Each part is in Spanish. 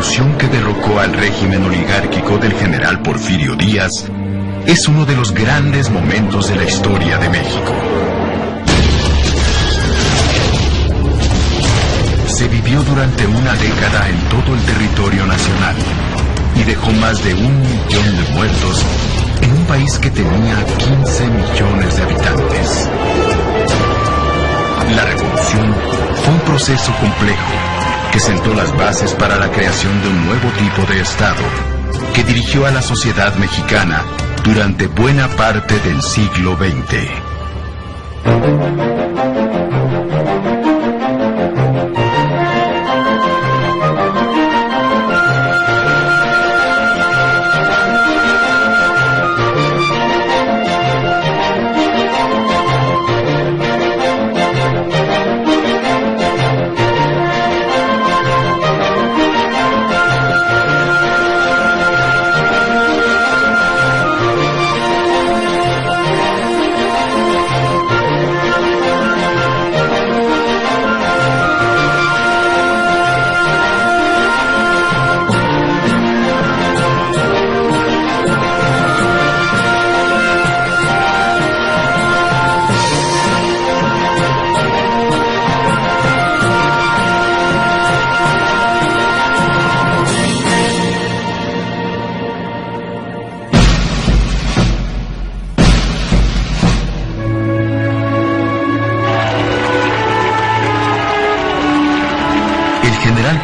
revolución que derrocó al régimen oligárquico del general Porfirio Díaz es uno de los grandes momentos de la historia de México. Se vivió durante una década en todo el territorio nacional y dejó más de 1 millón de muertos en un país que tenía 15 millones de habitantes. La revolución fue un proceso complejo que sentó las bases para la creación de un nuevo tipo de Estado que dirigió a la sociedad mexicana durante buena parte del siglo XX.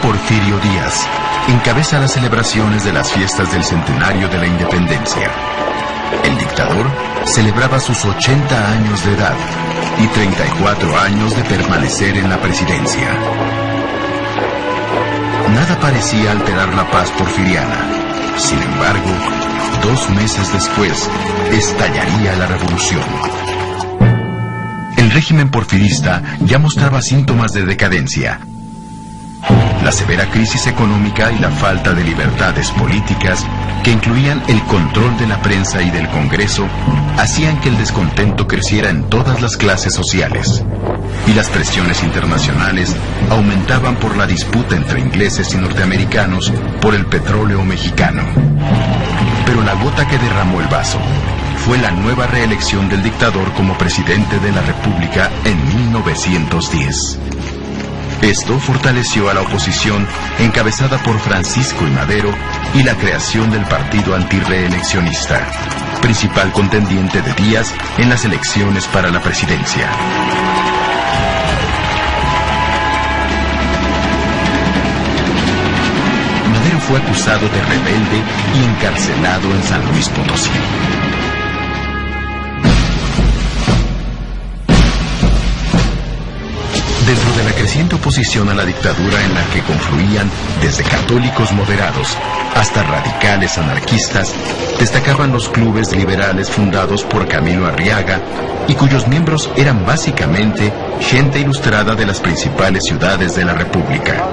Porfirio Díaz encabeza las celebraciones de las fiestas del centenario de la independencia. El dictador celebraba sus 80 años de edad y 34 años de permanecer en la presidencia. Nada parecía alterar la paz porfiriana. Sin embargo, 2 meses después, estallaría la revolución. El régimen porfirista ya mostraba síntomas de decadencia. La severa crisis económica y la falta de libertades políticas, que incluían el control de la prensa y del Congreso, hacían que el descontento creciera en todas las clases sociales. Y las presiones internacionales aumentaban por la disputa entre ingleses y norteamericanos por el petróleo mexicano. Pero la gota que derramó el vaso fue la nueva reelección del dictador como presidente de la República en 1910. Esto fortaleció a la oposición encabezada por Francisco I. Madero y la creación del partido antirreeleccionista, principal contendiente de Díaz en las elecciones para la presidencia. Madero fue acusado de rebelde y encarcelado en San Luis Potosí. Dentro de la creciente oposición a la dictadura en la que confluían desde católicos moderados hasta radicales anarquistas, destacaban los clubes liberales fundados por Camilo Arriaga y cuyos miembros eran básicamente gente ilustrada de las principales ciudades de la República.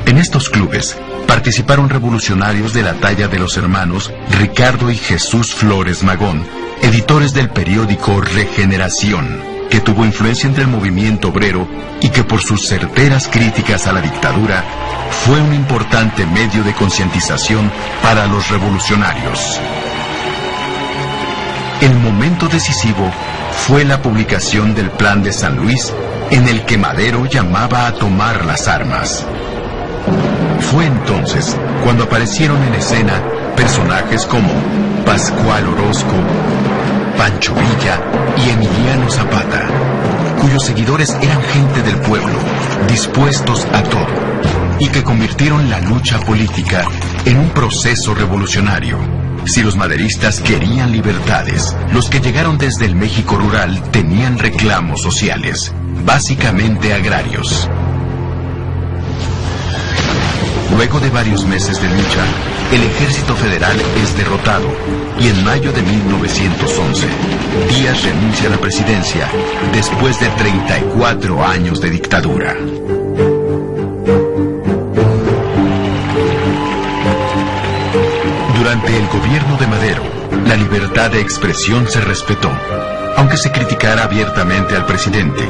En estos clubes participaron revolucionarios de la talla de los hermanos Ricardo y Jesús Flores Magón, editores del periódico Regeneración, que tuvo influencia entre el movimiento obrero y que por sus certeras críticas a la dictadura fue un importante medio de concientización para los revolucionarios. El momento decisivo fue la publicación del Plan de San Luis, en el que Madero llamaba a tomar las armas. Fue entonces cuando aparecieron en escena personajes como Pascual Orozco, Pancho Villa y Emiliano Zapata, cuyos seguidores eran gente del pueblo, dispuestos a todo, y que convirtieron la lucha política en un proceso revolucionario. Si los maderistas querían libertades, los que llegaron desde el México rural tenían reclamos sociales, básicamente agrarios. Luego de varios meses de lucha, el ejército federal es derrotado y en mayo de 1911, Díaz renuncia a la presidencia después de 34 años de dictadura. Durante el gobierno de Madero, la libertad de expresión se respetó, aunque se criticara abiertamente al presidente,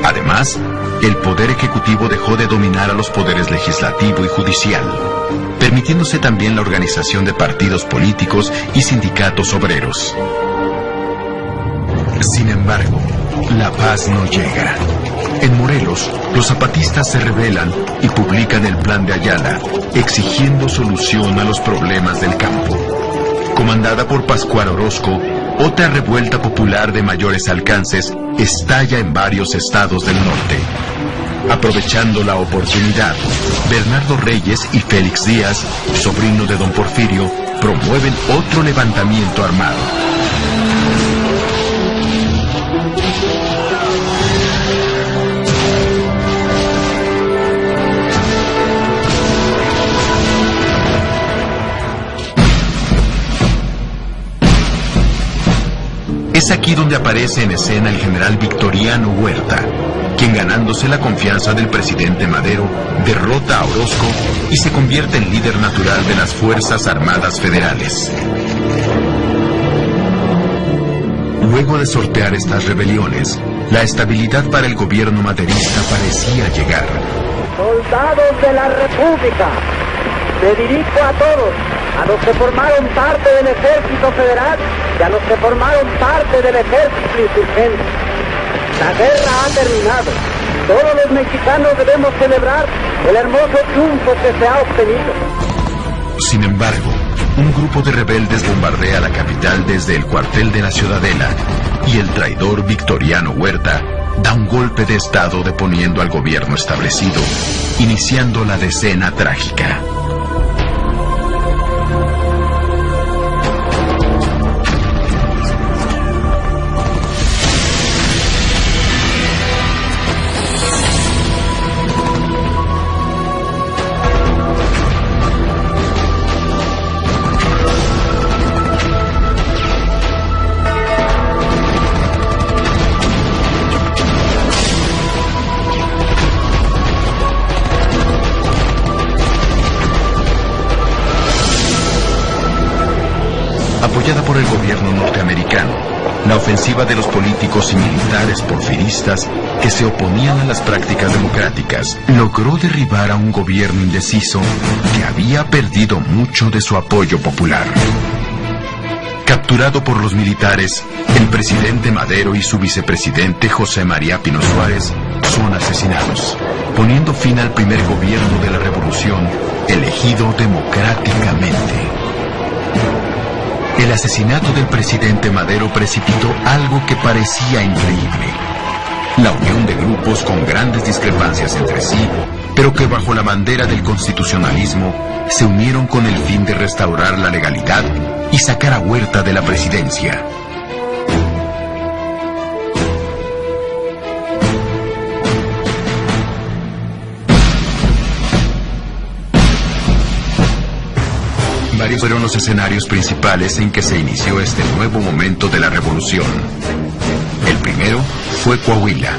Además, el poder ejecutivo dejó de dominar a los poderes legislativo y judicial, permitiéndose también la organización de partidos políticos y sindicatos obreros. Sin embargo, la paz no llega. En Morelos, los zapatistas se rebelan y publican el Plan de Ayala, exigiendo solución a los problemas del campo. Comandada por Pascual Orozco, otra revuelta popular de mayores alcances estalla en varios estados del norte. Aprovechando la oportunidad, Bernardo Reyes y Félix Díaz, sobrino de don Porfirio, promueven otro levantamiento armado. Es aquí donde aparece en escena el general Victoriano Huerta, quien, ganándose la confianza del presidente Madero, derrota a Orozco y se convierte en líder natural de las Fuerzas Armadas Federales. Luego de sortear estas rebeliones, la estabilidad para el gobierno maderista parecía llegar. Soldados de la República, me dirijo a todos, a los que formaron parte del Ejército Federal y a los que formaron parte del Ejército Insurgente. La guerra ha terminado. Todos los mexicanos debemos celebrar el hermoso triunfo que se ha obtenido. Sin embargo, un grupo de rebeldes bombardea la capital desde el cuartel de la Ciudadela y el traidor Victoriano Huerta da un golpe de estado deponiendo al gobierno establecido, iniciando la decena trágica. Apoyada por el gobierno norteamericano, la ofensiva de los políticos y militares porfiristas que se oponían a las prácticas democráticas logró derribar a un gobierno indeciso que había perdido mucho de su apoyo popular. Capturado por los militares, el presidente Madero y su vicepresidente José María Pino Suárez son asesinados, poniendo fin al primer gobierno de la revolución elegido democráticamente. El asesinato del presidente Madero precipitó algo que parecía increíble: la unión de grupos con grandes discrepancias entre sí, pero que bajo la bandera del constitucionalismo se unieron con el fin de restaurar la legalidad y sacar a Huerta de la presidencia. Varios fueron los escenarios principales en que se inició este nuevo momento de la revolución. El primero fue Coahuila,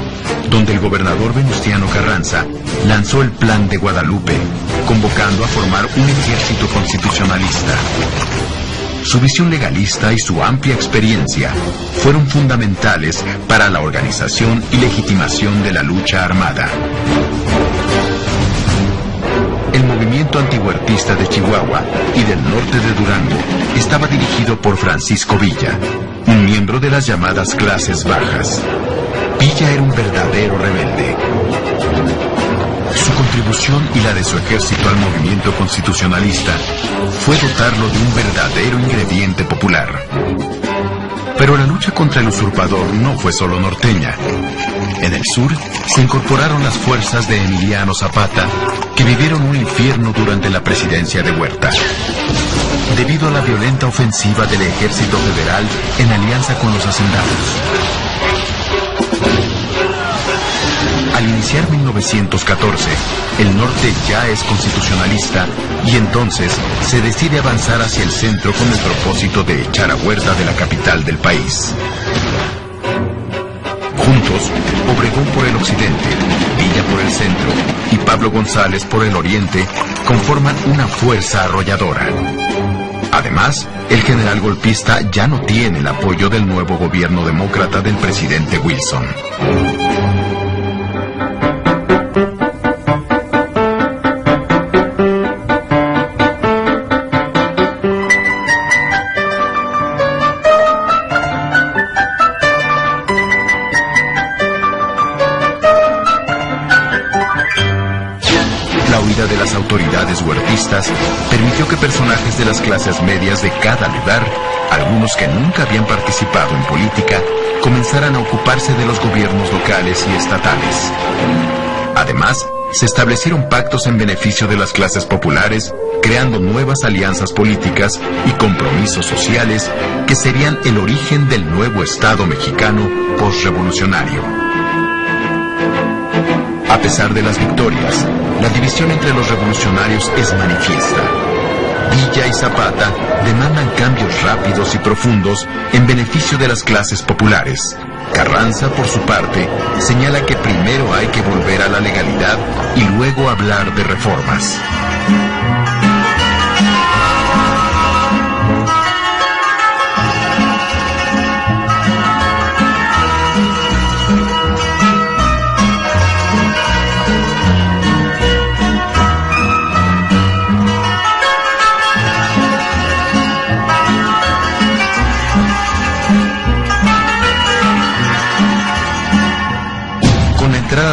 donde el gobernador Venustiano Carranza lanzó el Plan de Guadalupe, convocando a formar un ejército constitucionalista. Su visión legalista y su amplia experiencia fueron fundamentales para la organización y legitimación de la lucha armada. El movimiento antihuertista de Chihuahua y del norte de Durango estaba dirigido por Francisco Villa, un miembro de las llamadas clases bajas. Villa era un verdadero rebelde. Su contribución y la de su ejército al movimiento constitucionalista fue dotarlo de un verdadero ingrediente popular. Pero la lucha contra el usurpador no fue solo norteña. En el sur se incorporaron las fuerzas de Emiliano Zapata, que vivieron un infierno durante la presidencia de Huerta, debido a la violenta ofensiva del ejército federal en alianza con los hacendados. Al iniciar 1914, el norte ya es constitucionalista y entonces se decide avanzar hacia el centro con el propósito de echar a Huerta de la capital del país. Juntos, Obregón por el occidente, Villa por el centro y Pablo González por el oriente conforman una fuerza arrolladora. Además, el general golpista ya no tiene el apoyo del nuevo gobierno demócrata del presidente Wilson. que personajes de las clases medias de cada lugar, algunos que nunca habían participado en política, comenzaran a ocuparse de los gobiernos locales y estatales. Además, se establecieron pactos en beneficio de las clases populares, creando nuevas alianzas políticas y compromisos sociales que serían el origen del nuevo Estado mexicano postrevolucionario. A pesar de las victorias, la división entre los revolucionarios es manifiesta. Villa y Zapata demandan cambios rápidos y profundos en beneficio de las clases populares. Carranza, por su parte, señala que primero hay que volver a la legalidad y luego hablar de reformas.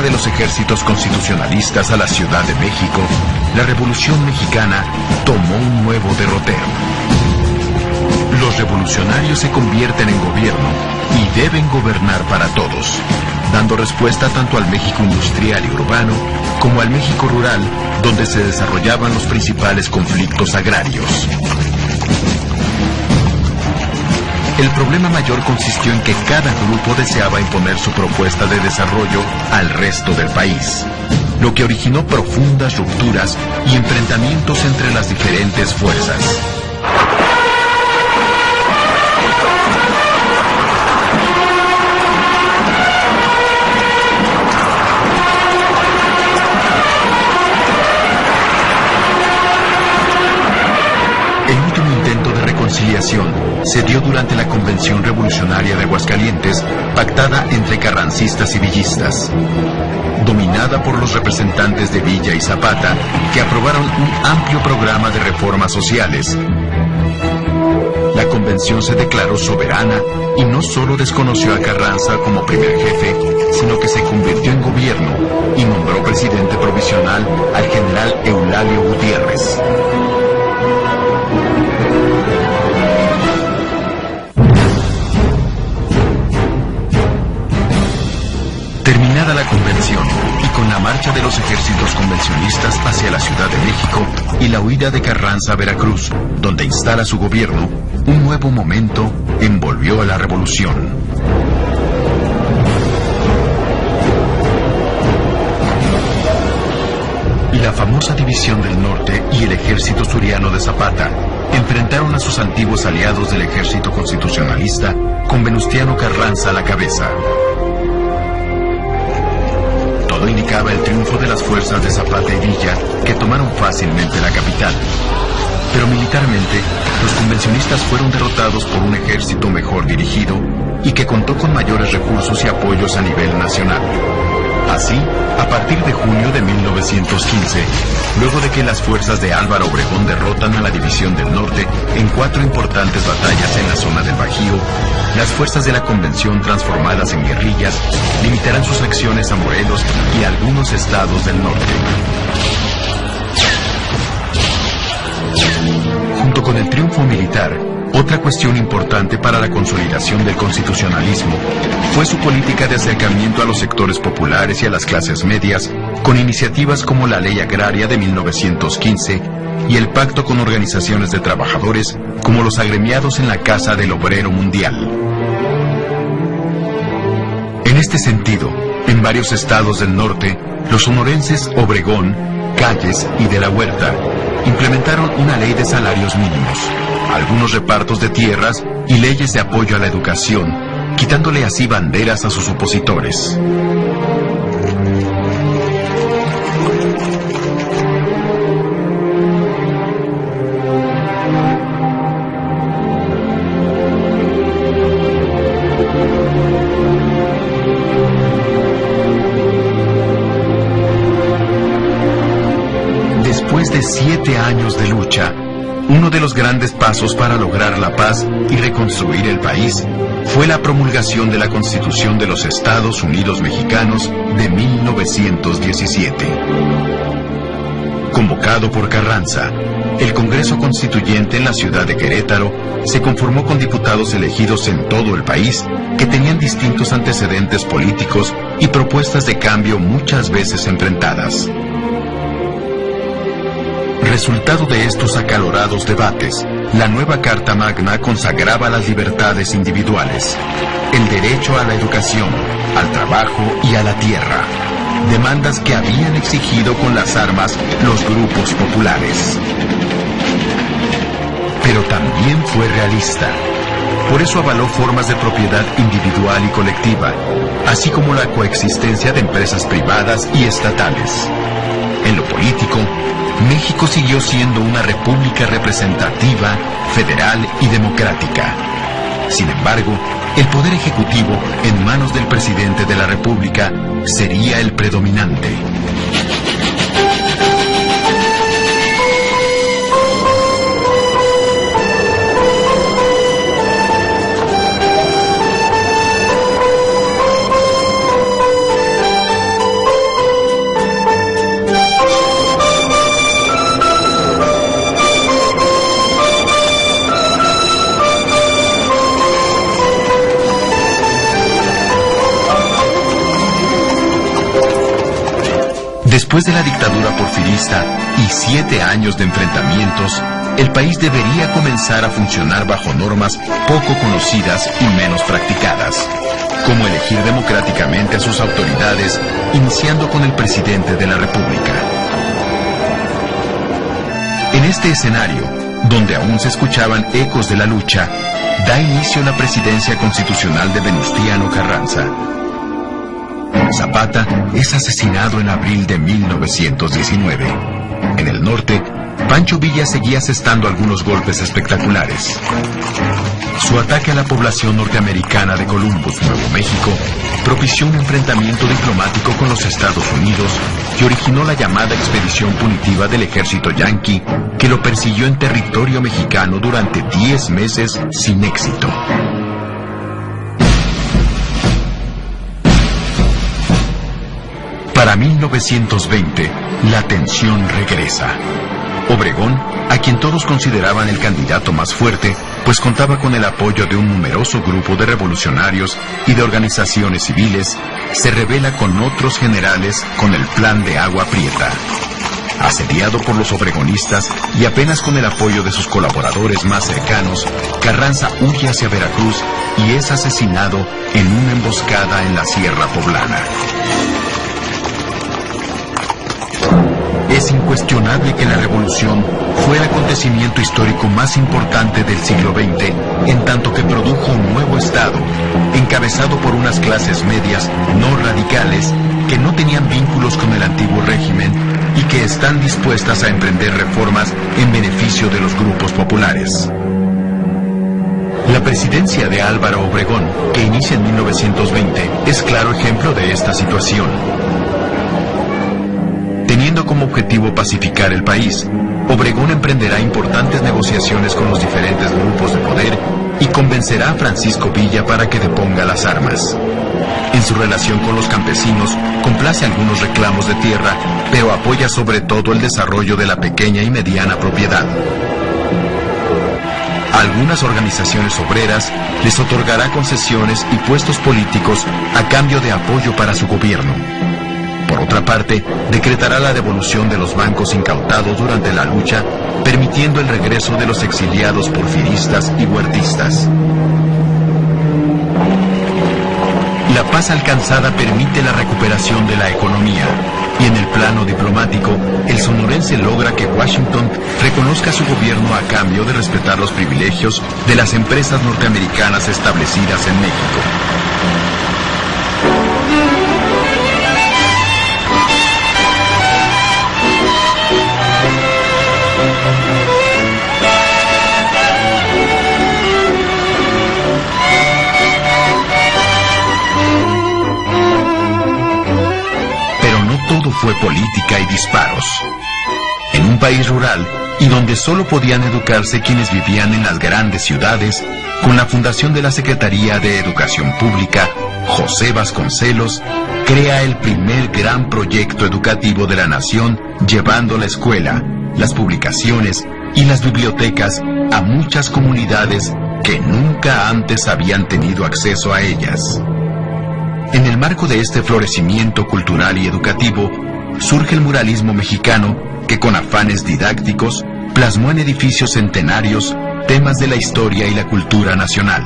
De los ejércitos constitucionalistas a la Ciudad de México, la Revolución Mexicana tomó un nuevo derrotero. Los revolucionarios se convierten en gobierno y deben gobernar para todos, dando respuesta tanto al México industrial y urbano como al México rural, donde se desarrollaban los principales conflictos agrarios. El problema mayor consistió en que cada grupo deseaba imponer su propuesta de desarrollo al resto del país, lo que originó profundas rupturas y enfrentamientos entre las diferentes fuerzas. El último intento de reconciliación se dio durante la Convención Revolucionaria de Aguascalientes, pactada entre carrancistas y villistas. Dominada por los representantes de Villa y Zapata, que aprobaron un amplio programa de reformas sociales. La convención se declaró soberana y no solo desconoció a Carranza como primer jefe, sino que se convirtió en gobierno y nombró presidente provisional al general Eulalio Gutiérrez. Terminada la convención y con la marcha de los ejércitos convencionistas hacia la Ciudad de México y la huida de Carranza a Veracruz, donde instala su gobierno, un nuevo momento envolvió a la revolución. La famosa División del Norte y el ejército suriano de Zapata enfrentaron a sus antiguos aliados del ejército constitucionalista, con Venustiano Carranza a la cabeza. Todo indicaba el triunfo de las fuerzas de Zapata y Villa, que tomaron fácilmente la capital. Pero militarmente, los convencionistas fueron derrotados por un ejército mejor dirigido y que contó con mayores recursos y apoyos a nivel nacional. Así, a partir de junio de 1915, luego de que las fuerzas de Álvaro Obregón derrotan a la División del Norte en 4 importantes batallas en la zona del Bajío, las fuerzas de la Convención, transformadas en guerrillas, limitarán sus acciones a Morelos y a algunos estados del norte. Junto con el triunfo militar, otra cuestión importante para la consolidación del constitucionalismo fue su política de acercamiento a los sectores populares y a las clases medias, con iniciativas como la Ley Agraria de 1915 y el pacto con organizaciones de trabajadores como los agremiados en la Casa del Obrero Mundial. En este sentido, en varios estados del norte, los sonorenses Obregón, Calles y de la Huerta implementaron una ley de salarios mínimos, algunos repartos de tierras y leyes de apoyo a la educación, quitándole así banderas a sus opositores. Después de 7 años de lucha, uno de los grandes pasos para lograr la paz y reconstruir el país fue la promulgación de la Constitución de los Estados Unidos Mexicanos de 1917. Convocado por Carranza, el Congreso Constituyente en la ciudad de Querétaro se conformó con diputados elegidos en todo el país que tenían distintos antecedentes políticos y propuestas de cambio muchas veces enfrentadas. Resultado de estos acalorados debates, la nueva Carta Magna consagraba las libertades individuales, el derecho a la educación, al trabajo y a la tierra, demandas que habían exigido con las armas los grupos populares. Pero también fue realista. Por eso avaló formas de propiedad individual y colectiva, así como la coexistencia de empresas privadas y estatales. En lo político, México siguió siendo una república representativa, federal y democrática. Sin embargo, el poder ejecutivo, en manos del presidente de la República, sería el predominante. Después de la dictadura porfirista y 7 años de enfrentamientos, el país debería comenzar a funcionar bajo normas poco conocidas y menos practicadas, como elegir democráticamente a sus autoridades, iniciando con el presidente de la República. En este escenario, donde aún se escuchaban ecos de la lucha, da inicio la presidencia constitucional de Venustiano Carranza. Zapata es asesinado en abril de 1919. En el norte, Pancho Villa seguía asestando algunos golpes espectaculares. Su ataque a la población norteamericana de Columbus, Nuevo México, propició un enfrentamiento diplomático con los Estados Unidos que originó la llamada expedición punitiva del ejército yanqui, que lo persiguió en territorio mexicano durante 10 meses sin éxito. Para 1920, la tensión regresa. Obregón, a quien todos consideraban el candidato más fuerte, pues contaba con el apoyo de un numeroso grupo de revolucionarios y de organizaciones civiles, se rebela con otros generales con el Plan de Agua Prieta. Asediado por los obregonistas y apenas con el apoyo de sus colaboradores más cercanos, Carranza huye hacia Veracruz y es asesinado en una emboscada en la Sierra Poblana. Es incuestionable que la revolución fue el acontecimiento histórico más importante del siglo XX, en tanto que produjo un nuevo Estado, encabezado por unas clases medias no radicales que no tenían vínculos con el antiguo régimen y que están dispuestas a emprender reformas en beneficio de los grupos populares. La presidencia de Álvaro Obregón, que inicia en 1920, es claro ejemplo de esta situación. Teniendo como objetivo pacificar el país, Obregón emprenderá importantes negociaciones con los diferentes grupos de poder y convencerá a Francisco Villa para que deponga las armas. En su relación con los campesinos, complace algunos reclamos de tierra, pero apoya sobre todo el desarrollo de la pequeña y mediana propiedad. A algunas organizaciones obreras les otorgará concesiones y puestos políticos a cambio de apoyo para su gobierno. Por otra parte, decretará la devolución de los bancos incautados durante la lucha, permitiendo el regreso de los exiliados porfiristas y huertistas. La paz alcanzada permite la recuperación de la economía, y en el plano diplomático, el sonorense logra que Washington reconozca a su gobierno a cambio de respetar los privilegios de las empresas norteamericanas establecidas en México. Todo fue política y disparos. En un país rural y donde solo podían educarse quienes vivían en las grandes ciudades, con la fundación de la Secretaría de Educación Pública, José Vasconcelos crea el primer gran proyecto educativo de la nación, llevando la escuela, las publicaciones y las bibliotecas a muchas comunidades que nunca antes habían tenido acceso a ellas. En el marco de este florecimiento cultural y educativo, surge el muralismo mexicano que con afanes didácticos plasmó en edificios centenarios temas de la historia y la cultura nacional.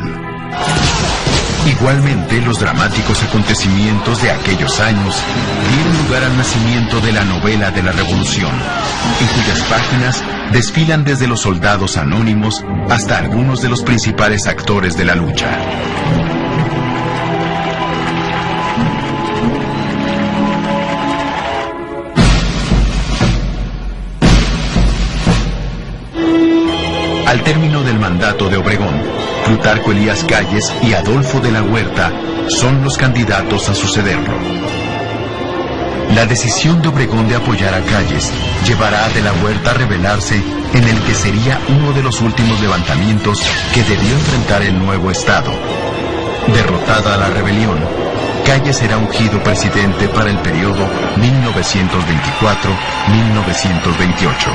Igualmente, los dramáticos acontecimientos de aquellos años dieron lugar al nacimiento de la novela de la Revolución, en cuyas páginas desfilan desde los soldados anónimos hasta algunos de los principales actores de la lucha. Al término del mandato de Obregón, Plutarco Elías Calles y Adolfo de la Huerta son los candidatos a sucederlo. La decisión de Obregón de apoyar a Calles llevará a de la Huerta a rebelarse en el que sería uno de los últimos levantamientos que debió enfrentar el nuevo Estado. Derrotada la rebelión, Calles será ungido presidente para el periodo 1924-1928.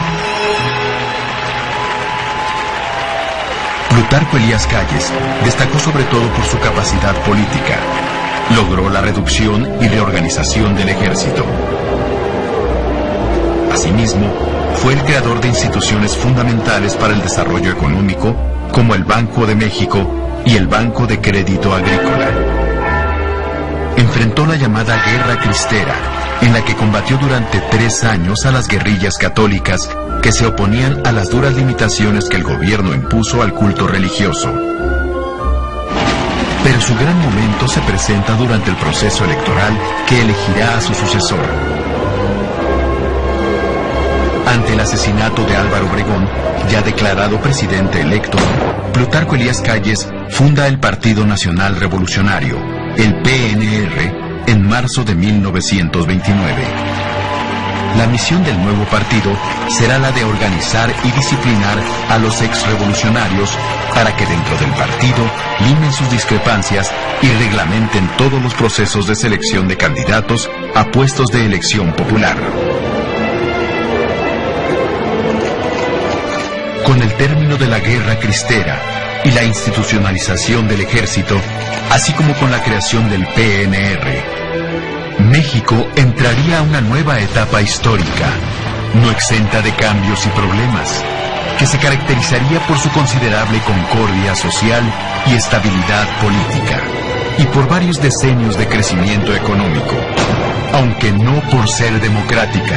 Plutarco Elías Calles destacó sobre todo por su capacidad política. Logró la reducción y reorganización del ejército. Asimismo, fue el creador de instituciones fundamentales para el desarrollo económico, como el Banco de México y el Banco de Crédito Agrícola. Enfrentó la llamada Guerra Cristera, en la que combatió durante 3 años a las guerrillas católicas que se oponían a las duras limitaciones que el gobierno impuso al culto religioso. Pero su gran momento se presenta durante el proceso electoral que elegirá a su sucesor. Ante el asesinato de Álvaro Obregón, ya declarado presidente electo, Plutarco Elías Calles funda el Partido Nacional Revolucionario, el PNR, en marzo de 1929. La misión del nuevo partido será la de organizar y disciplinar a los exrevolucionarios para que dentro del partido limen sus discrepancias y reglamenten todos los procesos de selección de candidatos a puestos de elección popular. Con el término de la Guerra Cristera y la institucionalización del ejército, así como con la creación del PNR, México entraría a una nueva etapa histórica, no exenta de cambios y problemas, que se caracterizaría por su considerable concordia social y estabilidad política, y por varios decenios de crecimiento económico, aunque no por ser democrática,